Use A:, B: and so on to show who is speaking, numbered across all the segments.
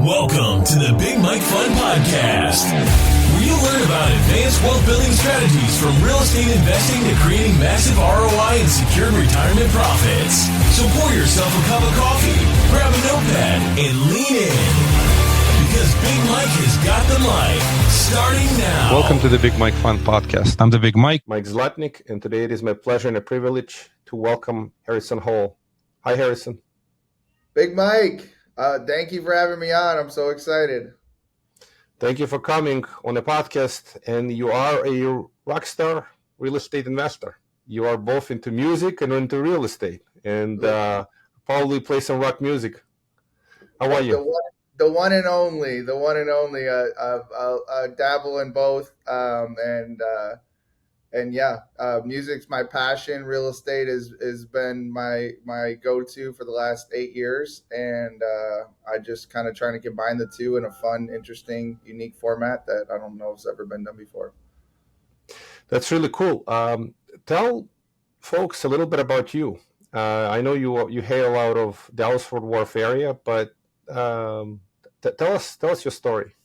A: Welcome to the Big Mike Fund Podcast, where you'll learn about advanced wealth building strategies from real estate investing to creating massive ROI and secured retirement profits. So pour yourself a cup of coffee, grab a notepad, and lean in. Because Big Mike has got the mic, starting now.
B: Welcome to the Big Mike Fund Podcast. I'm the Big Mike
C: Zlatnik, and today it is my pleasure and a privilege to welcome Harrison Hall. Hi, Harrison.
D: Big Mike, thank you for having me on. I'm so excited.
C: Thank you for coming on the podcast. And you are a rock star real estate investor. You are both into music and into real estate, and probably play some rock music. How are you?
D: The one and only. I dabble in both, music's my passion. Real estate has been my go-to for the last 8 years, and I just kind of trying to combine the two in a fun, interesting, unique format that I don't know if it's ever been done before.
C: That's really cool. Tell folks a little bit about you. I know you hail out of Dallas-Fort Worth area, but tell us your story.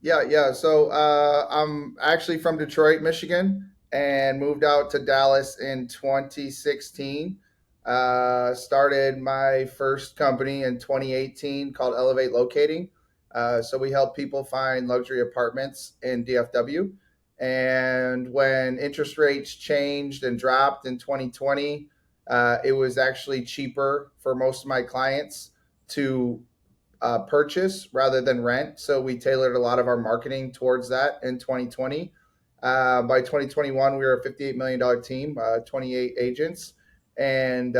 D: Yeah. So I'm actually from Detroit, Michigan, and moved out to Dallas in 2016. Started my first company in 2018 called Elevate Locating. So we help people find luxury apartments in DFW. And when interest rates changed and dropped in 2020, it was actually cheaper for most of my clients to purchase rather than rent. So we tailored a lot of our marketing towards that in 2020. By 2021, we were a $58 million team, 28 agents. And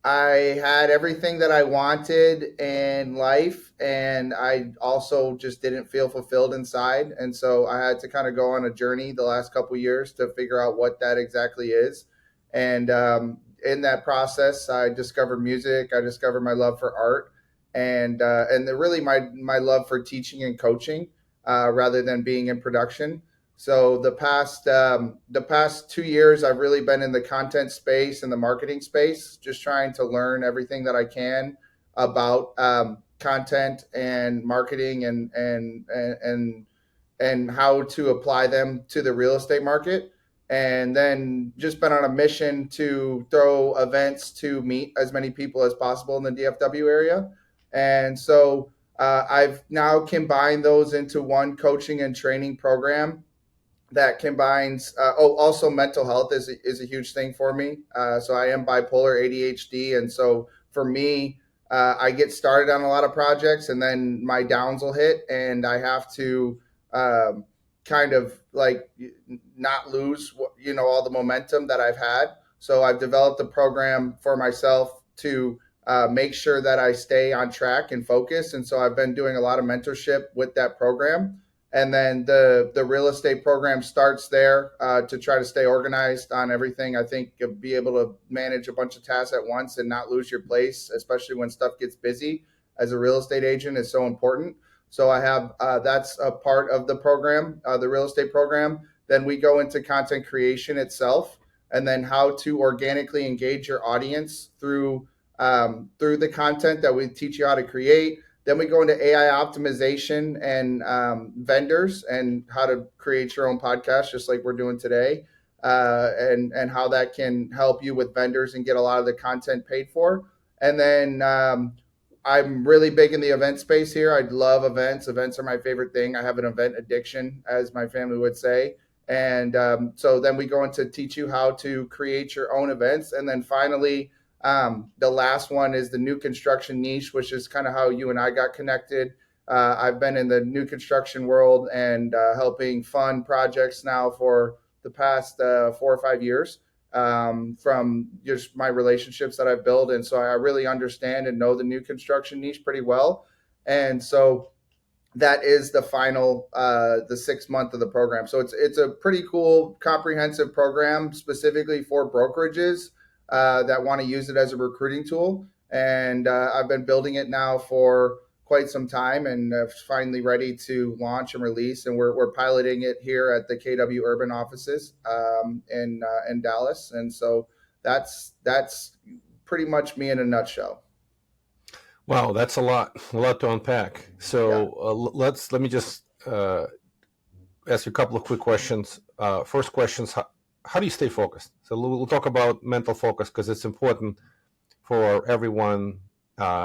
D: I had everything that I wanted in life. And I also just didn't feel fulfilled inside. And so I had to kind of go on a journey the last couple of years to figure out what that exactly is. And in that process, I discovered music. I discovered my love for art. And really my love for teaching and coaching rather than being in production. So the past 2 years, I've really been in the content space and the marketing space, just trying to learn everything that I can about content and marketing and how to apply them to the real estate market. And then just been on a mission to throw events to meet as many people as possible in the DFW area. And so I've now combined those into one coaching and training program that combines, also mental health is a huge thing for me. So I am bipolar, ADHD. And so for me, I get started on a lot of projects and then my downs will hit and I have to kind of like not lose, all the momentum that I've had. So I've developed a program for myself to make sure that I stay on track and focus. And so I've been doing a lot of mentorship with that program. And then the real estate program starts there to try to stay organized on everything. I think you'll be able to manage a bunch of tasks at once and not lose your place, especially when stuff gets busy. As a real estate agent is so important. So I have that's a part of the program, the real estate program. Then we go into content creation itself, and then how to organically engage your audience through the content that we teach you how to create. Then we go into AI optimization and vendors and how to create your own podcast, just like we're doing today, and how that can help you with vendors and get a lot of the content paid for. And then I'm really big in the event space here. I love events. Events are my favorite thing. I have an event addiction, as my family would say. And so then we go into teach you how to create your own events. And then finally, the last one is the new construction niche, which is kind of how you and I got connected. I've been in the new construction world and helping fund projects now for the past 4 or 5 years from just my relationships that I've built. And so I really understand and know the new construction niche pretty well. And so that is the final, the 6th month of the program. So it's a pretty cool, comprehensive program specifically for brokerages that want to use it as a recruiting tool. And I've been building it now for quite some time and finally ready to launch and release. And we're piloting it here at the KW Urban offices in Dallas. And so that's pretty much me in a nutshell.
C: Wow, that's a lot to unpack.
D: Yeah.
C: So let me just ask you a couple of quick questions. First questions: how do you stay focused? So we'll talk about mental focus because it's important for everyone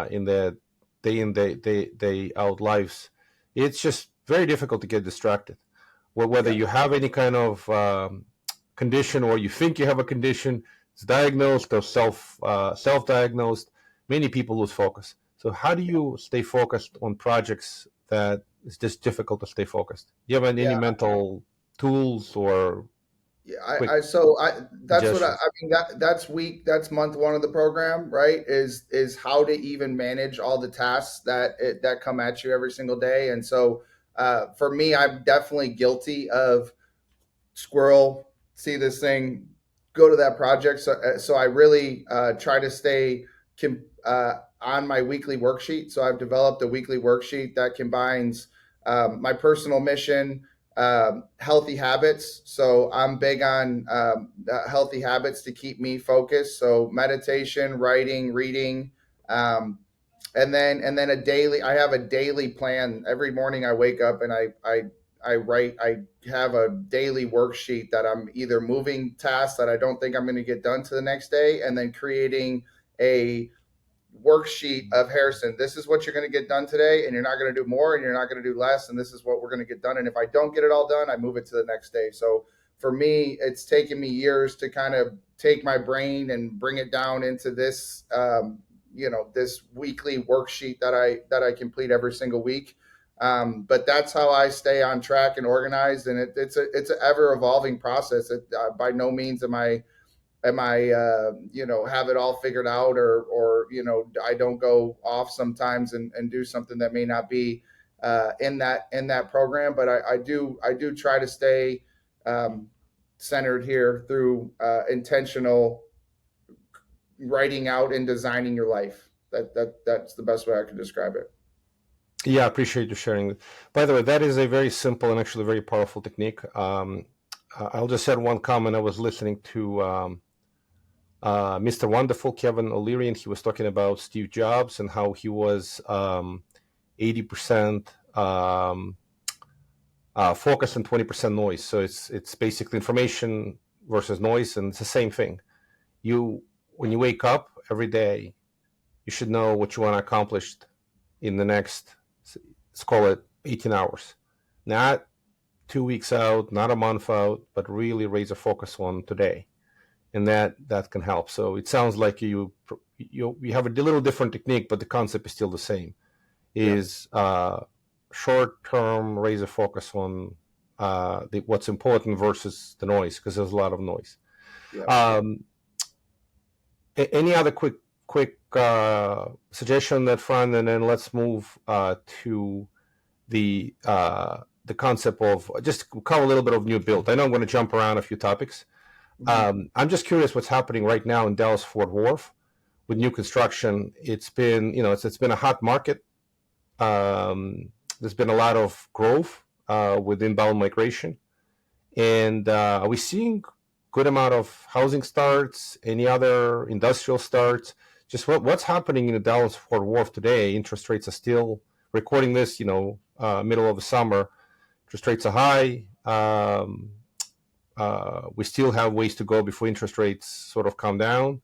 C: in their day in day out lives. It's just very difficult to get distracted. Well, whether
D: Yeah.
C: you have any kind of condition or you think you have a condition, it's diagnosed or self diagnosed. Many people lose focus. So how do you stay focused on projects that it's just difficult to stay focused? Do you have any
D: Yeah.
C: mental tools or
D: Yeah,
C: quick
D: that's what
C: suggestions?
D: I mean. That's month one of the program, right? Is how to even manage all the tasks that come at you every single day. And so, for me, I'm definitely guilty of squirrel, see this thing, go to that project. So I really try to stay on my weekly worksheet. So I've developed a weekly worksheet that combines my personal mission, healthy habits. So I'm big on healthy habits to keep me focused. So meditation, writing, reading. Um, and then I have a daily plan every morning. I wake up and I have a daily worksheet that I'm either moving tasks that I don't think I'm going to get done to the next day, and then creating a worksheet of, Harrison, this is what you're going to get done today, and you're not going to do more and you're not going to do less, and this is what we're going to get done. And if I don't get it all done, I move it to the next day. So for me, it's taken me years to kind of take my brain and bring it down into this this weekly worksheet that I complete every single week. But that's how I stay on track and organized, and it's an ever evolving process. By no means am I have it all figured out, or I don't go off sometimes and do something that may not be in that program. But I do try to stay um, centered here through intentional writing out and designing your life. That's the best way I can describe it.
C: Yeah, I appreciate you sharing. By the way, that is a very simple and actually very powerful technique. I'll just add one comment. I was listening to Mr. Wonderful, Kevin O'Leary, and he was talking about Steve Jobs and how he was 80% focus and 20% noise. So it's basically information versus noise, and it's the same thing. When you wake up every day, you should know what you want to accomplish in the next, let's call it 18 hours. Not 2 weeks out, not a month out, but really raise a focus on today. And that can help. So it sounds like you have a little different technique, but the concept is still the same.
D: Yeah.
C: Is short term raise a focus on what's important versus the noise, because there's a lot of noise.
D: Yeah.
C: Any other quick suggestion on that front, and then let's move to the concept of just cover a little bit of new build. I know I'm going to jump around a few topics. I'm just curious what's happening right now in Dallas Fort Worth with new construction. It's been it's been a hot market. There's been a lot of growth with inbound migration, and are we seeing good amount of housing starts? Any other industrial starts? Just what's happening in the Dallas Fort Worth today? Interest rates are still, recording this, middle of the summer. Interest rates are high. We still have ways to go before interest rates sort of come down.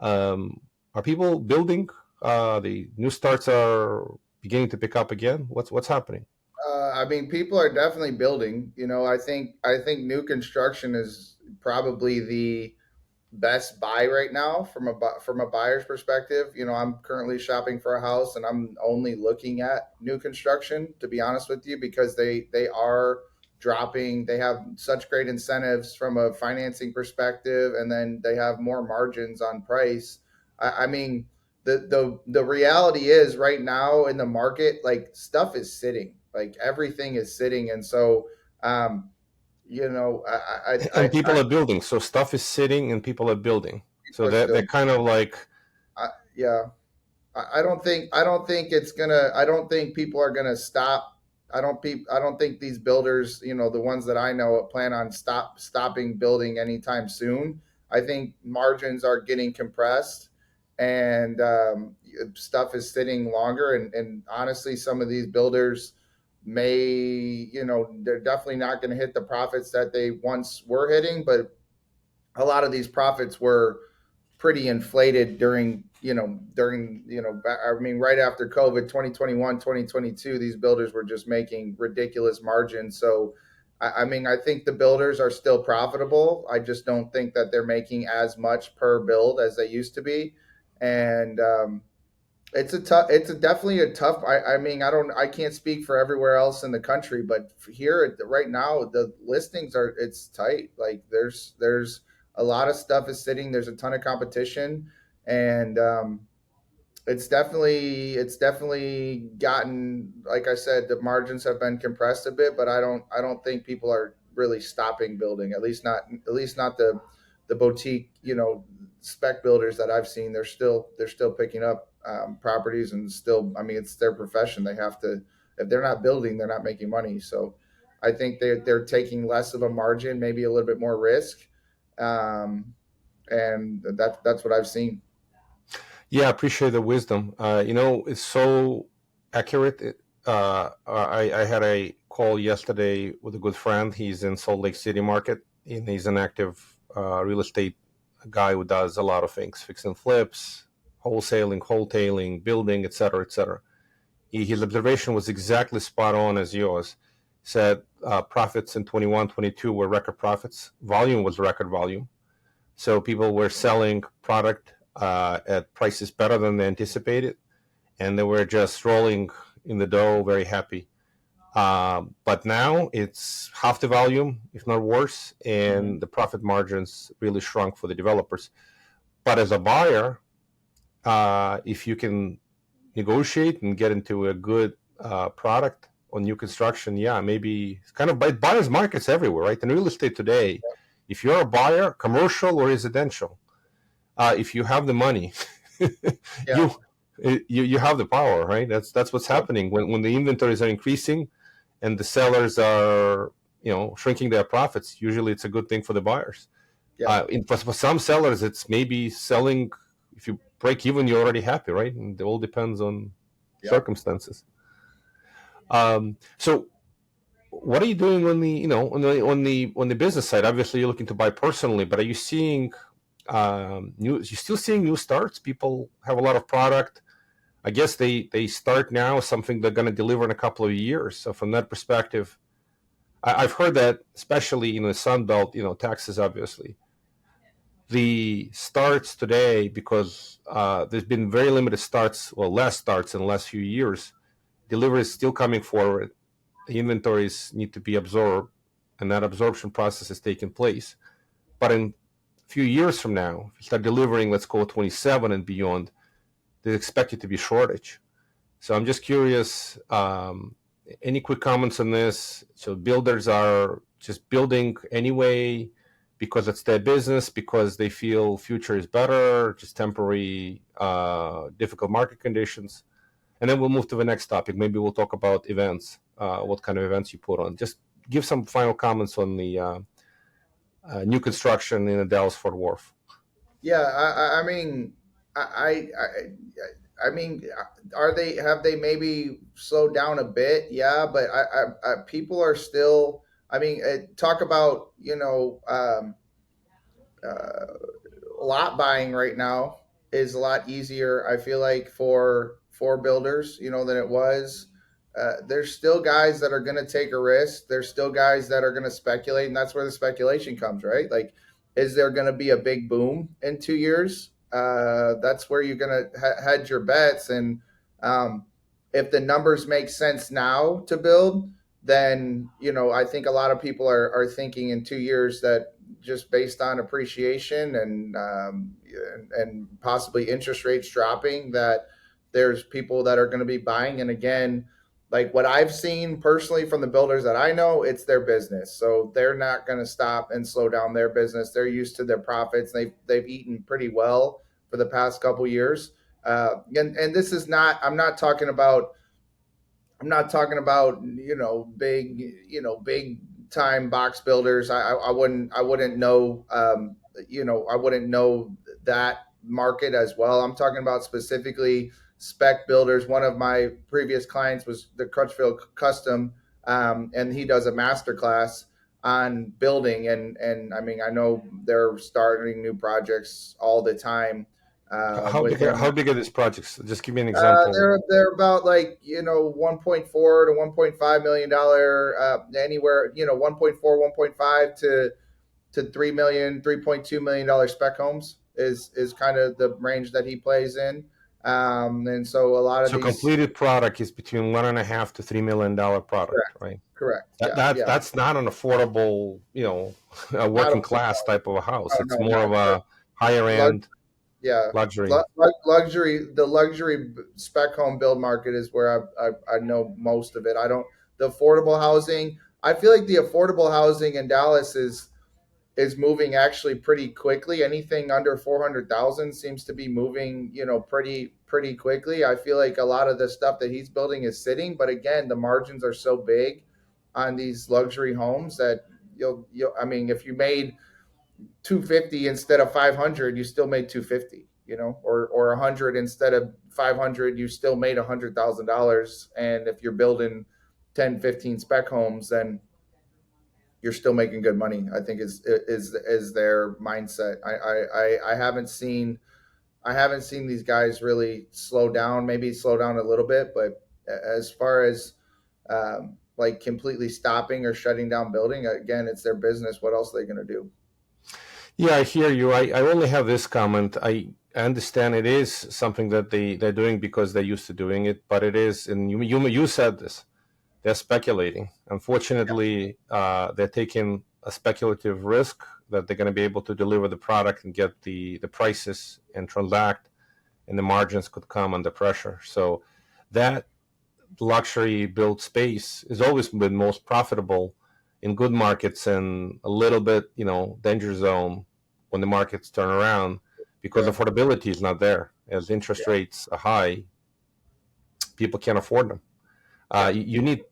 C: Are people building? The new starts are beginning to pick up again. What's happening?
D: I mean, people are definitely building. I think new construction is probably the best buy right now from a buyer's perspective. I'm currently shopping for a house, and I'm only looking at new construction, to be honest with you, because they are dropping. They have such great incentives from a financing perspective, and then they have more margins on price. I mean, the reality is right now in the market, like, stuff is sitting, like everything is sitting. And so you know
C: And
D: I
C: people are building, so stuff is sitting and people are building.
D: people
C: So
D: are
C: they're
D: still
C: kind of like,
D: yeah. I don't think people are gonna stop. I don't think these builders, the ones that I know, plan on stopping building anytime soon. I think margins are getting compressed, and stuff is sitting longer. And honestly, some of these builders they're definitely not going to hit the profits that they once were hitting, but a lot of these profits were pretty inflated right after COVID, 2021, 2022, these builders were just making ridiculous margins. So, I think the builders are still profitable. I just don't think that they're making as much per build as they used to be. And, definitely a tough. I can't speak for everywhere else in the country, but here right now, the listings it's tight. Like there's a lot of stuff is sitting. There's a ton of competition, and it's definitely gotten, like I said, the margins have been compressed a bit, but I don't think people are really stopping building. At least not the boutique, spec builders that I've seen. They're still picking up properties, and still, it's their profession. They have to. If they're not building, they're not making money. So I think they're taking less of a margin, maybe a little bit more risk, and that's what I've seen.
C: Yeah, I appreciate the wisdom. It's so accurate. I had a call yesterday with a good friend. He's in Salt Lake City market, and he's an active real estate guy who does a lot of things, fix and flips, wholesaling, building, et cetera, et cetera. His observation was exactly spot on as yours. Said profits in 21, 22 were record profits. Volume was record volume. So people were selling product at prices better than they anticipated, and they were just rolling in the dough, very happy. But now it's half the volume, if not worse, and the profit margins really shrunk for the developers. But as a buyer, if you can negotiate and get into a good product on new construction, maybe it's kind of buyer's markets everywhere, right? In real estate today, if you're a buyer, commercial or residential, if you have the money, you have the power, right? That's what's happening when the inventories are increasing and the sellers are shrinking their profits. Usually, it's a good thing for the buyers. For some sellers, it's maybe selling. If you break even, you're already happy, right? And it all depends on circumstances. So, what are you doing on the business side? Obviously, you're looking to buy personally, but are you seeing you're still seeing new starts? People have a lot of product. I guess they start now something they're going to deliver in a couple of years. So from that perspective, I've heard that, especially in the Sun Belt, Texas, obviously, the starts today, because there's been very limited starts, less starts in the last few years. Delivery is still coming forward. The inventories need to be absorbed, and that absorption process is taking place. But in a few years from now, if you start delivering, let's call it 27 and beyond, there's expected to be shortage. So I'm just curious, any quick comments on this? So builders are just building anyway because it's their business, because they feel future is better, just temporary difficult market conditions. And then we'll move to the next topic. Maybe we'll talk about events, what kind of events you put on. Just give some final comments on the new construction in the Dallas-Fort Worth.
D: Yeah, have they maybe slowed down a bit? Yeah, but people are still. Talk about lot buying right now is a lot easier, I feel like, for builders, than it was. There's still guys that are going to take a risk. There's still guys that are going to speculate, and that's where the speculation comes, right? Like, is there going to be a big boom in 2 years? That's where you're going to hedge your bets. And if the numbers make sense now to build, then, I think a lot of people are thinking in 2 years that just based on appreciation and possibly interest rates dropping, that there's people that are going to be buying. And again, like what I've seen personally from the builders that I know, it's their business. So they're not going to stop and slow down their business. They're used to their profits. They've eaten pretty well for the past couple of years. And this is not, I'm not talking about, big time box builders. I wouldn't know, I wouldn't know that market as well. I'm talking about specifically spec builders. One of my previous clients was the Crutchfield Custom, and he does a master class on building. And I mean, I know they're starting new projects all the time.
C: How big are these projects? Just give me an example.
D: They're about like 1.4 to 1.5 million dollar, anywhere 1.4, 1.5 to 3 million, 3.2 million dollar spec homes is kind of the range that he plays in. And so a lot of these
C: completed product is between $1.5 to $3 million product,
D: correct,
C: right?
D: Correct.
C: That's not an affordable, a working class type of a house. It's more of a higher end. Luxury.
D: The luxury spec home build market is where I know most of it. The affordable housing. I feel like the affordable housing in Dallas is moving actually pretty quickly. Anything under 400,000 seems to be moving, pretty quickly. I feel like a lot of the stuff that he's building is sitting, but again, the margins are so big on these luxury homes that if you made 250 instead of 500, you still made 250, or 100 instead of 500, you still made $100,000. And if you're building 10, 15 spec homes, then you're still making good money. I think is their mindset. I haven't seen these guys really slow down, maybe slow down a little bit, but as far as like completely stopping or shutting down building, again, it's their business. What else are they going to do?
C: Yeah, I hear you. I only have this comment. I understand it is something that they're doing because they're used to doing it, but it is, and you said this, they're speculating. Unfortunately, they're taking a speculative risk that they're going to be able to deliver the product and get the prices and transact, and the margins could come under pressure. So that luxury built space has always been most profitable in good markets, and a little bit, danger zone when the markets turn around, because affordability is not there. As interest rates are high, people can't afford them. You need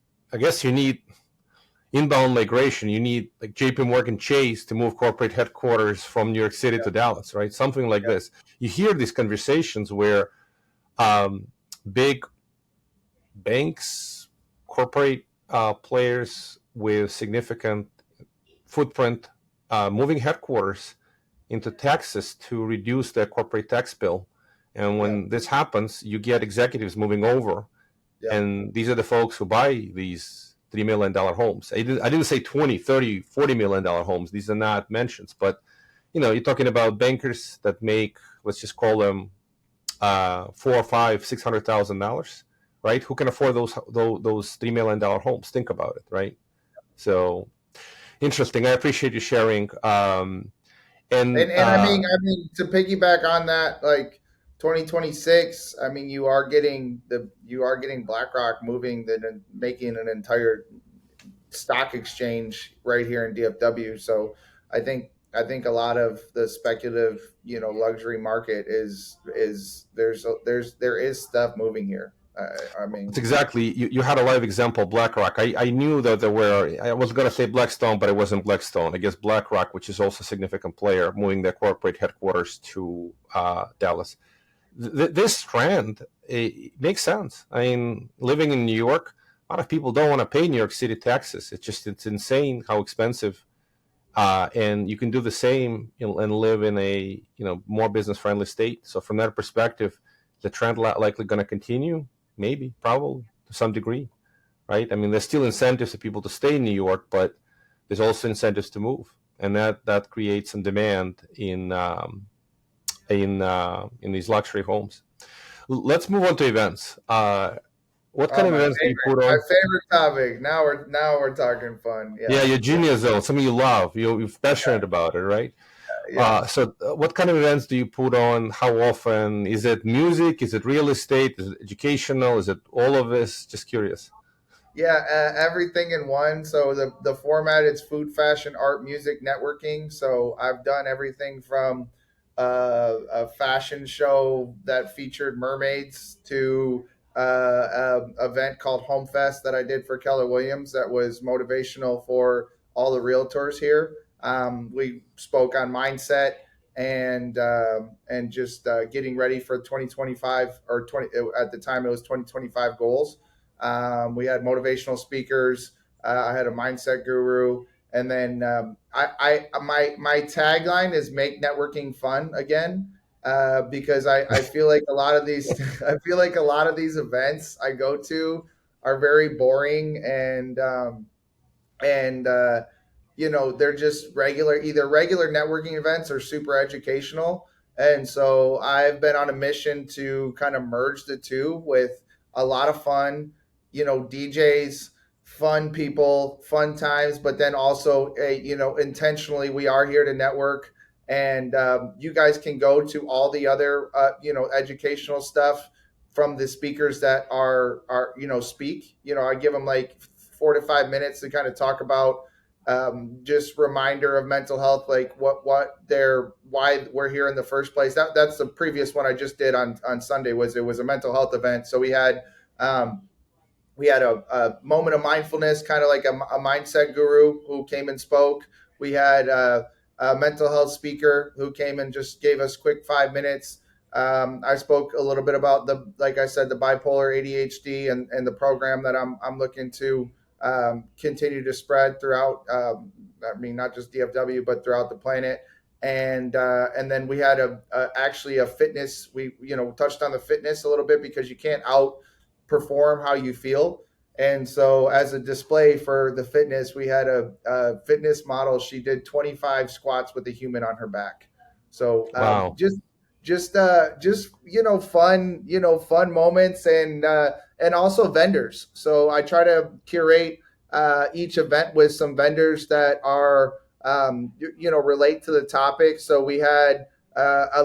C: inbound migration. You need like JP Morgan Chase to move corporate headquarters from New York City to Dallas, right? Something like this. You hear these conversations where big banks, corporate players with significant footprint moving headquarters into Texas to reduce their corporate tax bill. And when this happens, you get executives moving over. And these are the folks who buy these $3 million homes. I didn't say 20, 30, $40 million homes. These are not mentions. But, you're talking about bankers that make, let's just call them $400,000, $500,000, $600,000, right? Who can afford those $3 million homes? Think about it, right? So interesting. I appreciate you sharing. And I
D: mean, to piggyback on that, like 2026, I mean, you are getting BlackRock making an entire stock exchange right here in DFW. So I think a lot of the speculative, luxury market there is stuff moving here. I mean,
C: it's exactly. You had a live example, BlackRock. I knew that there were. I was going to say Blackstone, but it wasn't Blackstone. I guess BlackRock, which is also a significant player, moving their corporate headquarters to Dallas. This trend, it makes sense. I mean, living in New York, a lot of people don't want to pay New York City taxes. It's insane how expensive. And you can do the same and live in a more business friendly state. So from that perspective, the trend likely going to continue. Maybe, probably, to some degree, right? I mean, there's still incentives for people to stay in New York, but there's also incentives to move, and that creates some demand in these luxury homes. Let's move on to events. What kind of events do you put on?
D: My favorite topic. Now we're talking fun.
C: Yeah, your genius zone, something you love. You're passionate about it, right? So what kind of events do you put on? How often? Is it music? Is it real estate? Is it educational? Is it all of this? Just curious.
D: Yeah, everything in one. So the format is food, fashion, art, music, networking. So I've done everything from a fashion show that featured mermaids to an event called Home Fest that I did for Keller Williams that was motivational for all the realtors here. We spoke on mindset and just getting ready for 2025 or 20 at the time it was 2025 goals. We had motivational speakers. I had a mindset guru, and then my tagline is "Make networking fun again," because I feel like a lot of these I feel like a lot of these events I go to are very boring and they're just either regular networking events or super educational. And so I've been on a mission to kind of merge the two with a lot of fun, DJs, fun people, fun times, but then also intentionally we are here to network. And you guys can go to all the other educational stuff from the speakers that are speak. I give them like 4 to 5 minutes to kind of talk about just reminder of mental health, like why we're here in the first place. That's the previous one I just did on Sunday. It was a mental health event. So we had a moment of mindfulness, kind of like a mindset guru who came and spoke. We had a mental health speaker who came and just gave us quick 5 minutes. I spoke a little bit about like I said, the bipolar, ADHD, and the program that I'm looking to continue to spread throughout. Not just DFW, but throughout the planet. And then we had actually a fitness. We touched on the fitness a little bit because you can't outperform how you feel. And so as a display for the fitness, we had a fitness model. She did 25 squats with a human on her back. So
C: Wow.
D: just fun moments and also vendors. So I try to curate each event with some vendors that are relate to the topic. So we had a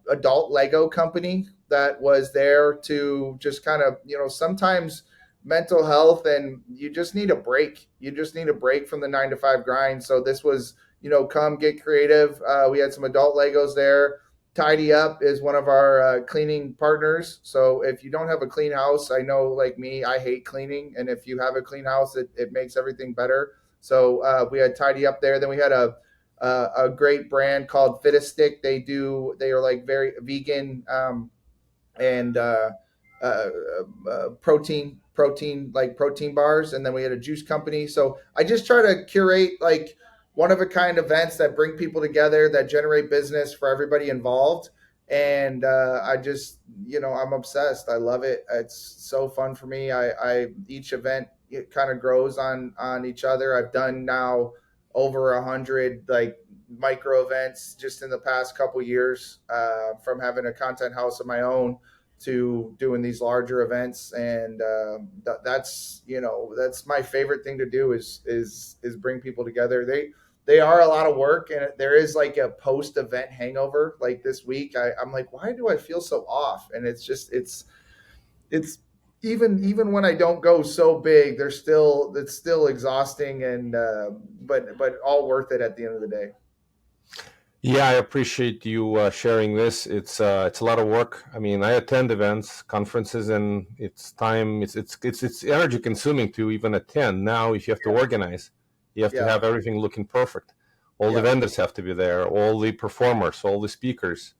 D: adult Lego company that was there to just kind of sometimes mental health, and you just need a break. You just need a break from the 9 to 5 grind. So this was come get creative. We had some adult Legos there. Tidy Up is one of our cleaning partners. So if you don't have a clean house, I know like me, I hate cleaning. And if you have a clean house, it makes everything better. So we had Tidy Up there. Then we had a great brand called Stick. They are like very vegan and protein bars. And then we had a juice company. So I just try to curate like one-of-a-kind events that bring people together, that generate business for everybody involved. And I just, I'm obsessed. I love it. It's so fun for me. Each event, it kind of grows on each other. I've done now over 100 like micro events just in the past couple years, from having a content house of my own to doing these larger events. And that's my favorite thing to do is bring people together. They are a lot of work, and there is like a post-event hangover. Like this week, I'm like, why do I feel so off? And it's even when I don't go so big, it's still exhausting, and but all worth it at the end of the day.
C: Yeah, I appreciate you sharing this. It's a lot of work. I mean, I attend events, conferences, and it's time. It's energy consuming to even attend. Now, if you have to organize, you have to have everything looking perfect. All the vendors have to be there, all the performers, all the speakers,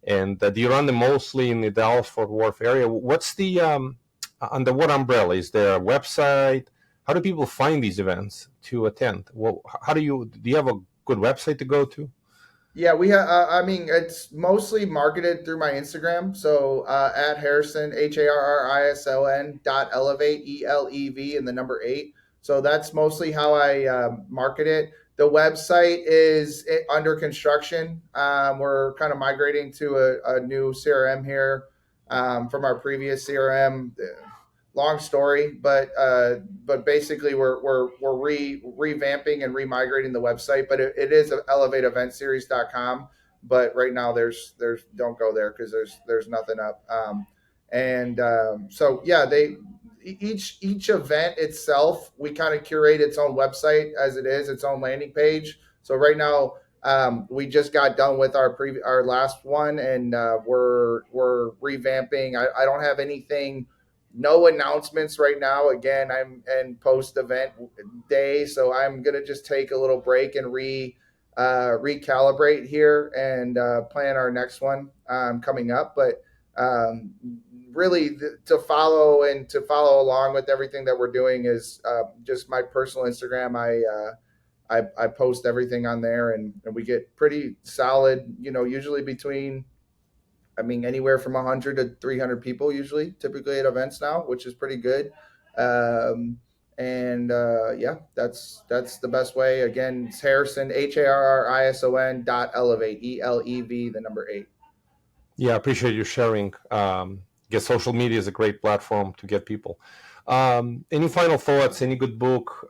C: and do you run them mostly in the Dallas-Fort Worth area? What's the under what umbrella? Is there a website? How do people find these events to attend? Well, how do you have a good website to go to?
D: Yeah, we have. It's mostly marketed through my Instagram. So at Harrison HARRISON.elevate ELEV and the number 8. So that's mostly how I market it. The website is under construction. We're kind of migrating to a new CRM here from our previous CRM. Long story, but basically we're revamping and remigrating the website. But it is elevateeventseries.com. But right now there's don't go there because there's nothing up. So yeah, each event itself, we kind of curate its own website as it is, its own landing page. So right now, we just got done with our last one, and we're revamping. I don't have anything, no announcements right now. Again, I'm in post event day, so I'm gonna just take a little break and recalibrate here and plan our next one coming up. But really to follow along with everything that we're doing is just my personal Instagram. I post everything on there, and we get pretty solid, usually between, anywhere from 100 to 300 people typically at events now, which is pretty good. That's the best way. Again, it's Harrison, HARRISON.elevate, ELEV, the number 8.
C: Yeah, I appreciate you sharing. Guess social media is a great platform to get people. Any final thoughts? Any good book?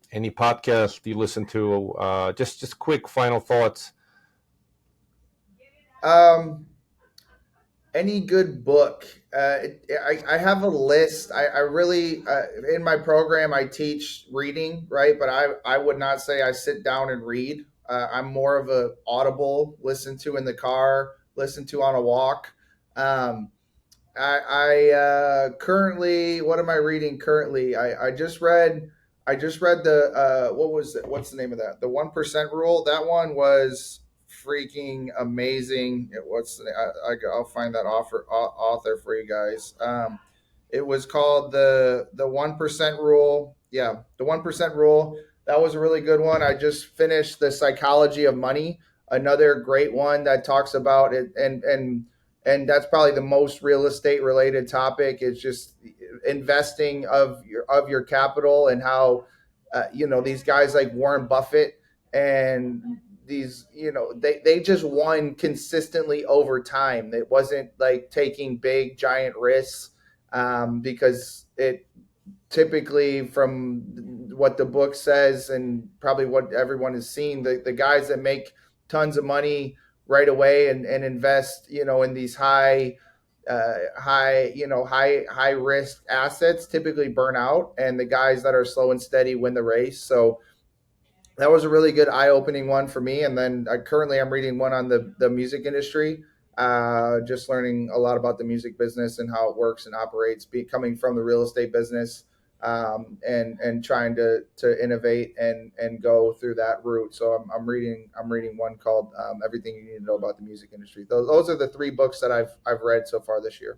C: Any podcast you listen to? Just quick final thoughts.
D: Any good book? I have a list. I really in my program I teach reading, right? But I would not say I sit down and read. I'm more of a audible, listen to in the car, listen to on a walk. I currently, what am I reading currently? I just read the what's the name of that? The 1% Rule. That one was freaking amazing. I'll find that author for you guys. It was called the 1% Rule. Yeah, the 1% Rule. That was a really good one. I just finished The Psychology of Money, another great one that talks about it, and that's probably the most real estate related topic. It's just investing of your capital, and how these guys like Warren Buffett and these, they just won consistently over time. It wasn't like taking big giant risks, because it typically, from what the book says and probably what everyone has seen, the guys that make tons of money right away and invest, in these high risk assets typically burn out, and the guys that are slow and steady win the race. So that was a really good eye-opening one for me. And then currently I'm reading one on the music industry, just learning a lot about the music business and how it works and operates, coming from the real estate business, and trying to innovate and go through that route. So I'm reading one called Everything You Need to Know About the Music Industry. Those are the 3 books that I've read so far this year.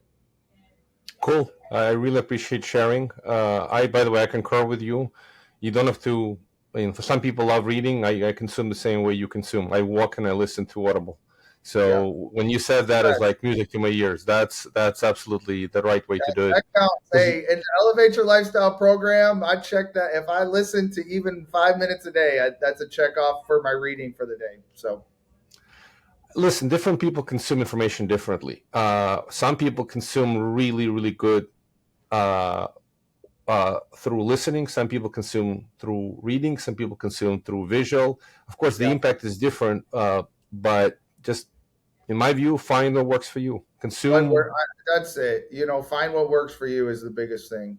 C: Cool. I really appreciate sharing. By the way, I concur with you. You don't have to. For some people love reading. I consume the same way you consume. I walk and I listen to Audible. So when you said that as like music to my ears, that's absolutely the right way to do it.
D: That counts. Hey, in the Elevate Your Lifestyle program, I check that. If I listen to even 5 minutes a day, that's a check off for my reading for the day. So,
C: listen, different people consume information differently. Some people consume really, really good through listening. Some people consume through reading. Some people consume through visual. Of course, the impact is different, but just in my view, find what works for you. Consume.
D: That's it. Find what works for you is the biggest thing.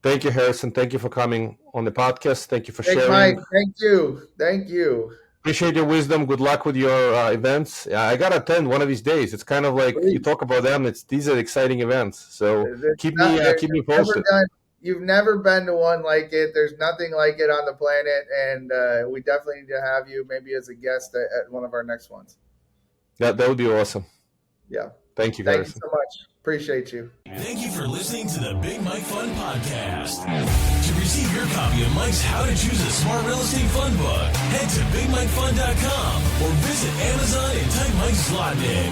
C: Thank you, Harrison. Thank you for coming on the podcast. Thank you for sharing.
D: Mike, thank you.
C: Appreciate your wisdom. Good luck with your events. I got to attend one of these days. It's kind of like you talk about them. These are exciting events. So keep me posted.
D: You've never been to one like it. There's nothing like it on the planet. And we definitely need to have you maybe as a guest at one of our next ones.
C: That would be awesome.
D: Yeah.
C: Thank you,
D: Harrison. Thank you so much. Appreciate you.
A: Thank you for listening to the Big Mike Fund Podcast. To receive your copy of Mike's How to Choose a Smart Real Estate Fund book, head to BigMikeFund.com or visit Amazon and type Mike's Zlotnick.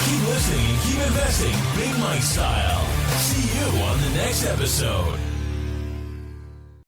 A: Keep listening and keep investing Big Mike style. See you on the next episode.